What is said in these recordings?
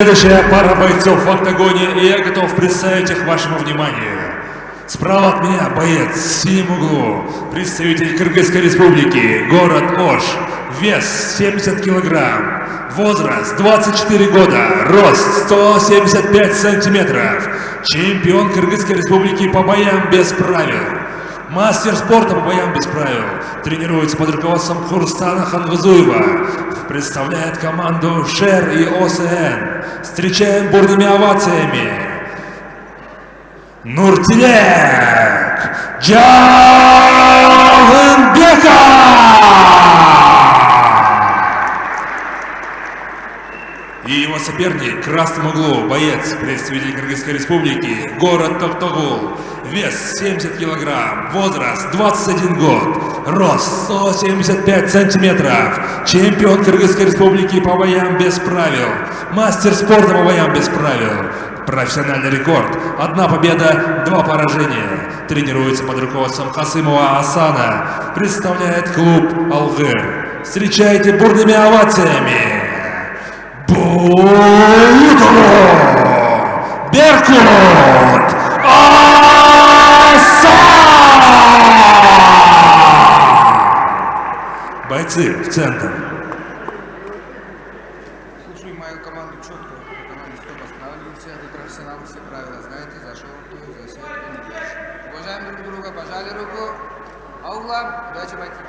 Следующая пара бойцов в октагоне, и я готов представить их вашему вниманию. Справа от меня боец в синем углу, представитель Кыргызской республики, город Ош, вес 70 килограмм, возраст 24 года, рост 175 сантиметров, чемпион Кыргызской республики по боям без правил. Мастер спорта по боям без правил, тренируется под руководством Хурстана Хангузуева, представляет команду ШЕР и ОСН. Встречаем бурными овациями Нуртилек Джалынбеков! И его соперник в красном углу, боец, представитель Кыргызской республики, город Токтогул, вес 70 килограмм, возраст 21 год, рост 175 сантиметров, чемпион Кыргызской республики по боям без правил, мастер спорта по боям без правил, профессиональный рекорд, 1 победа, 2 поражения, тренируется под руководством Касымова Асана, представляет клуб Алгыр. Встречайте бурными овациями Беркут Асан! Бойцы в центр. Слушай мою команду четко. Команду стоп, останавливаемся. Ты профессионал, все правила знаете. Зашел, засел и не дальше. Уважаем друг друга, пожали руку. А угла, удачи, бойцы.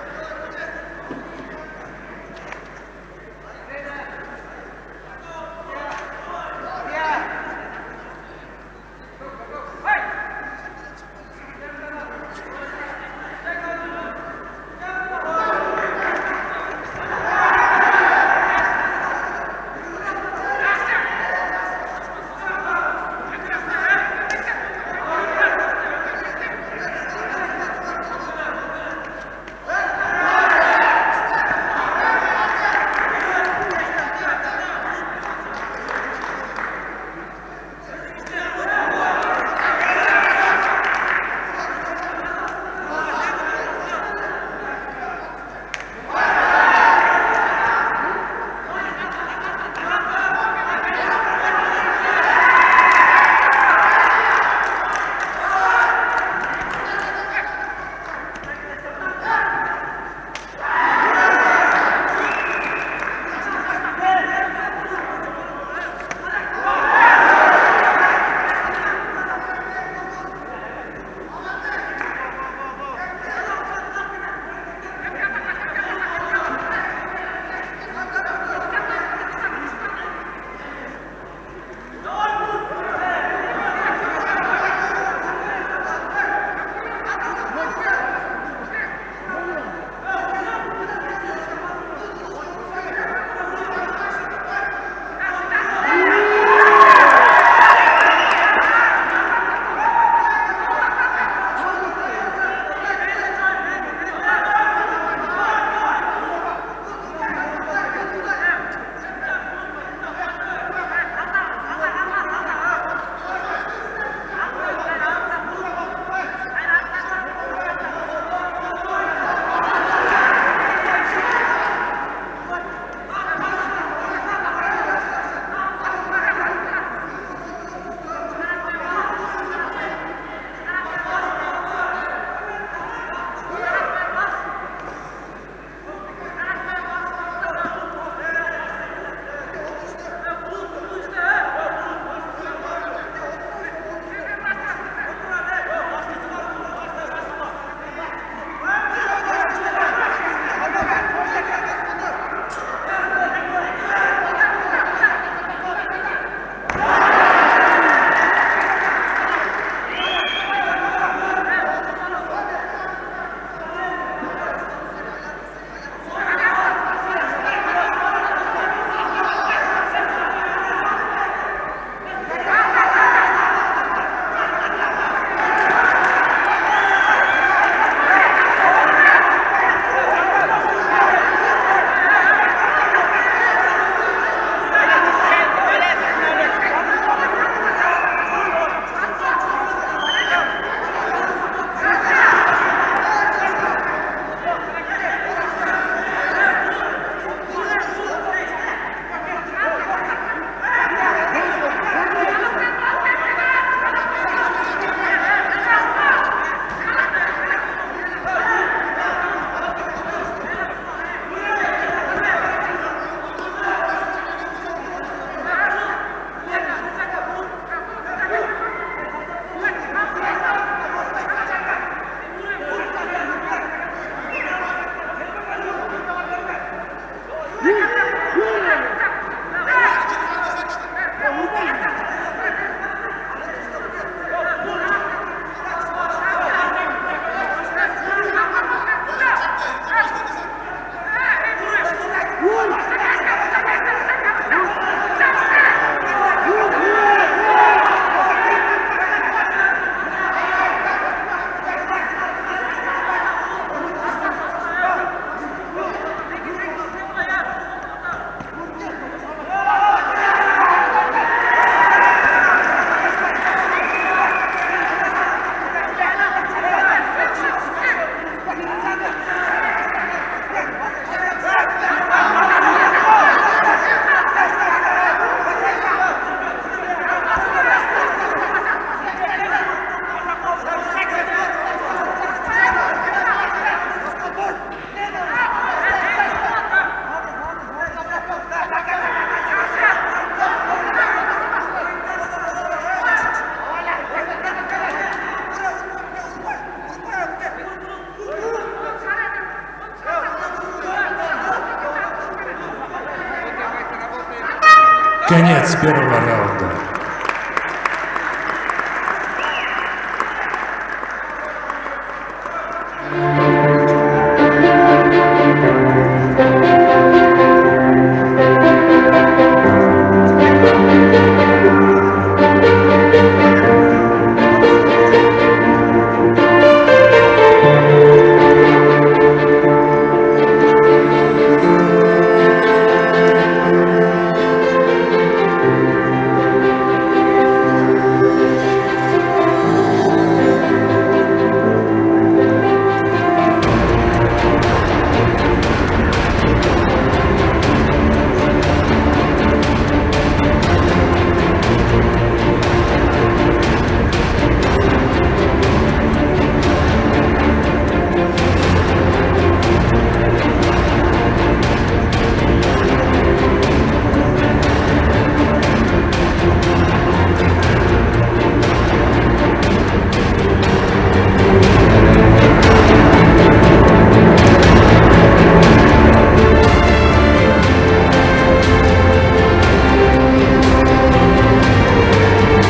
Конец первого раунда.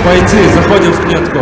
Бойцы, заходим в клетку.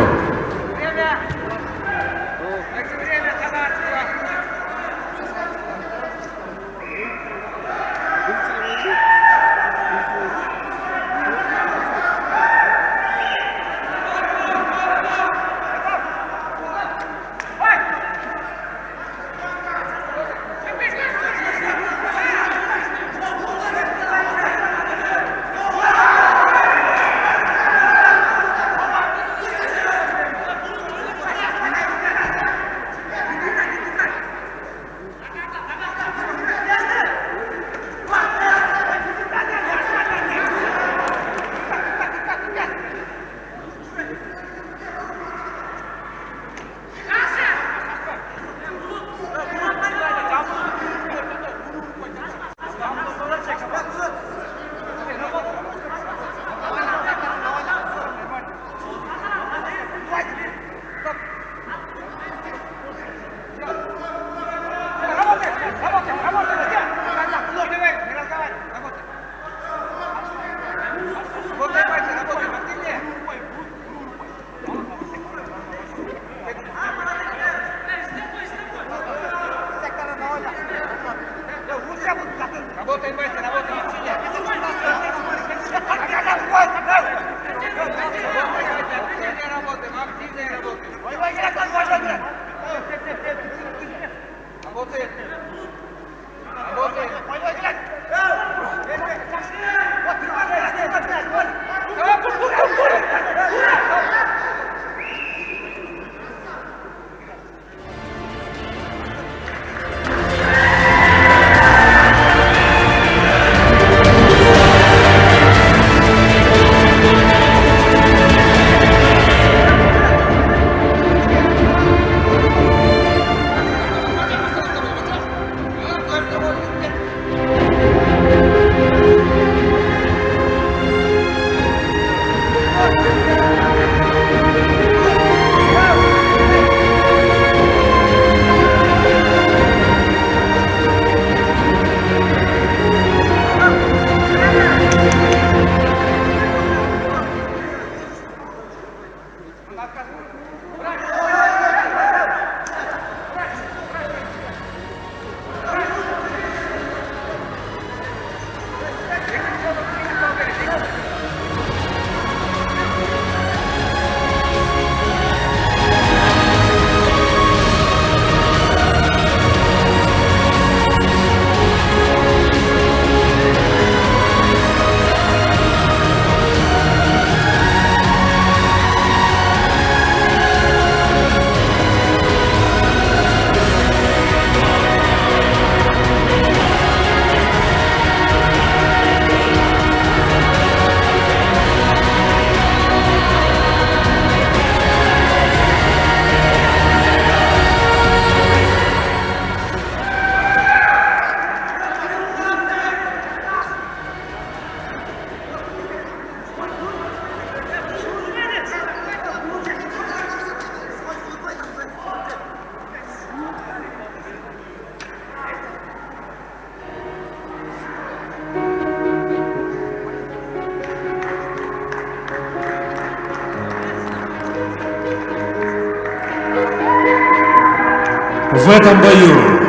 В этом бою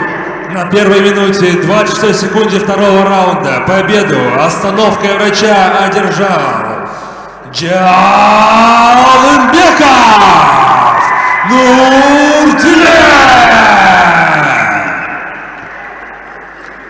на первой минуте 26 секунде второго раунда победу остановкой врача одержал Джан